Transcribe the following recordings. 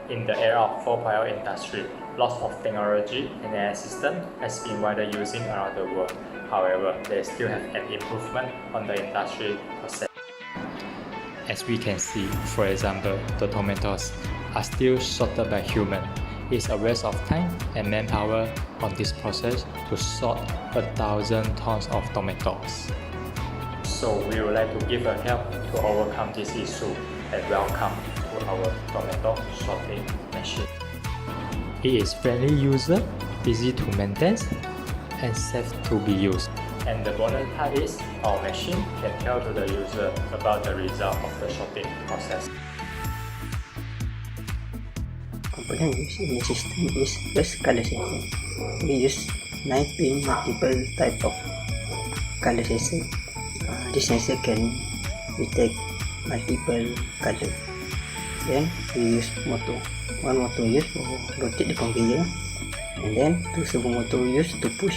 In the era of 4.0 industry, lots of technology and AI system has been widely used around the world. However, they still have an improvement on the industry process. As we can see, for example, the tomatoes are still sorted by human. It's a waste of time and manpower on this process to sort 1,000 tons of tomatoes. So we would like to give a help to overcome this issue and welcome to our tomato sorting machine. It is friendly user, easy to maintain, and safe to be used. And the bonus part is our machine can tell to the user about the result of the sorting process. Component used in the system is first color sensor. We use 9-pin multiple type of color sensor. This sensor can detect multiple color. Then we use motor. One motor used to rotate the conveyor, and then two servo motor used to push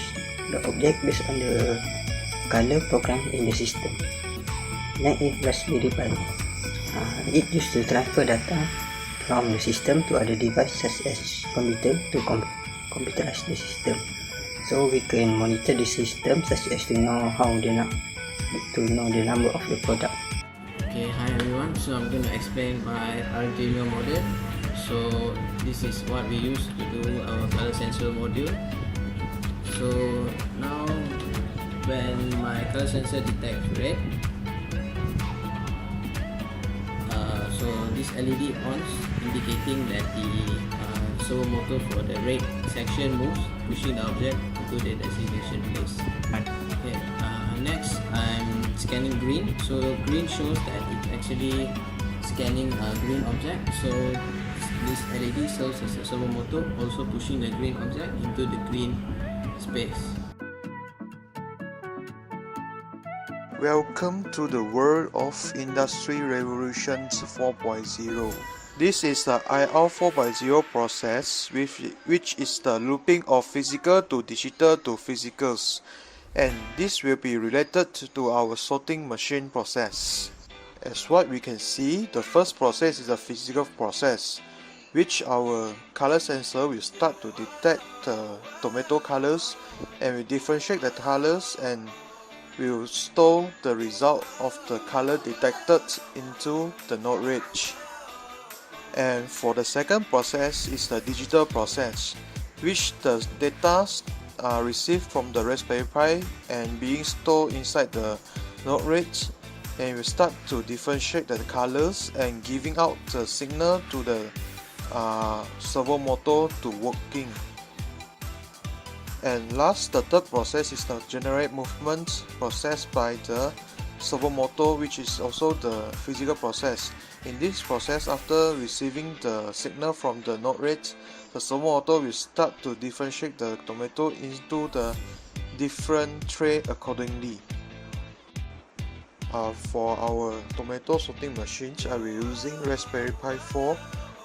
the object based on the color program in the system. Next is Raspberry Pi. It used to transfer data from the system to other devices such as computer to computerize the system. So we can monitor the system such as to know the number of the product. Okay, hi everyone. So I'm going to explain my Arduino model. So this is what we use to do our color sensor module. So now when my color sensor detects red, so this LED on indicating that the servo motor for the red section moves, pushing the object to the destination place. Okay, next I'm scanning green. So green shows that it's actually scanning a green object. So this LED serves as a servo motor, also pushing the green object into the green space. Welcome to the world of Industry Revolutions 4.0. This is the IOT 4.0 process, which is the looping of physical to digital to physicals, and this will be related to our sorting machine process. As what we can see, the first process is the physical process, which our color sensor will start to detect the tomato colors and will differentiate the colors and will store the result of the color detected into the node range. And for the second process is the digital process, which the data are received from the Raspberry Pi and being stored inside the node range, and will start to differentiate the colors and giving out the signal to the servo motor to working. And last, the third process is the generate movement process by the servo motor, which is also the physical process. In this process, after receiving the signal from the node rate, the servo motor will start to differentiate the tomato into the different tray accordingly. For our tomato sorting machines, I will be using Raspberry Pi 4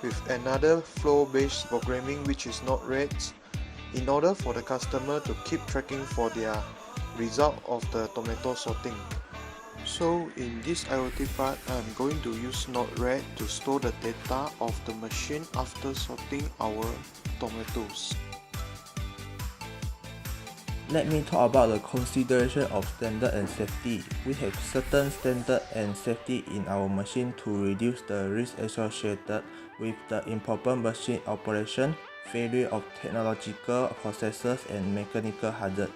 with another flow-based programming, which is node rate, in order for the customer to keep tracking for their result of the tomato sorting. So in this IoT part, I'm going to use Node-RED to store the data of the machine after sorting our tomatoes. Let me talk about the consideration of standard and safety. We have certain standard and safety in our machine to reduce the risk associated with the improper machine operation, failure of technological processes, and mechanical hazard.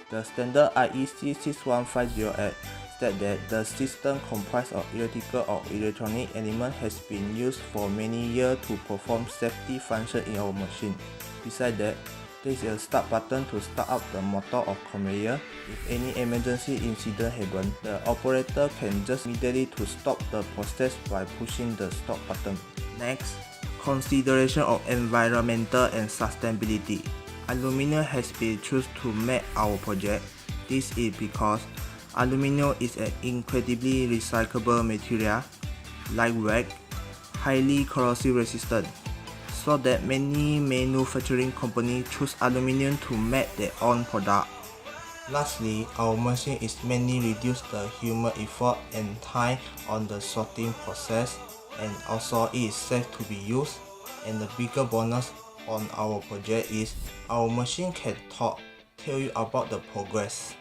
The standard IEC 61508 states that the system comprised of electrical or electronic element has been used for many years to perform safety function in our machine. Besides that, there is a start button to start up the motor of conveyor. If any emergency incident happens, the operator can just immediately to stop the process by pushing the stop button. Next, consideration of environmental and sustainability. Aluminium has been chosen to make our project. This is because aluminium is an incredibly recyclable material, lightweight, highly corrosion resistant, so that many manufacturing companies choose aluminium to make their own product. Lastly, our machine is mainly reduce the human effort and time on the sorting process, and also it is safe to be used. And the bigger bonus on our project is our machine can tell you about the progress.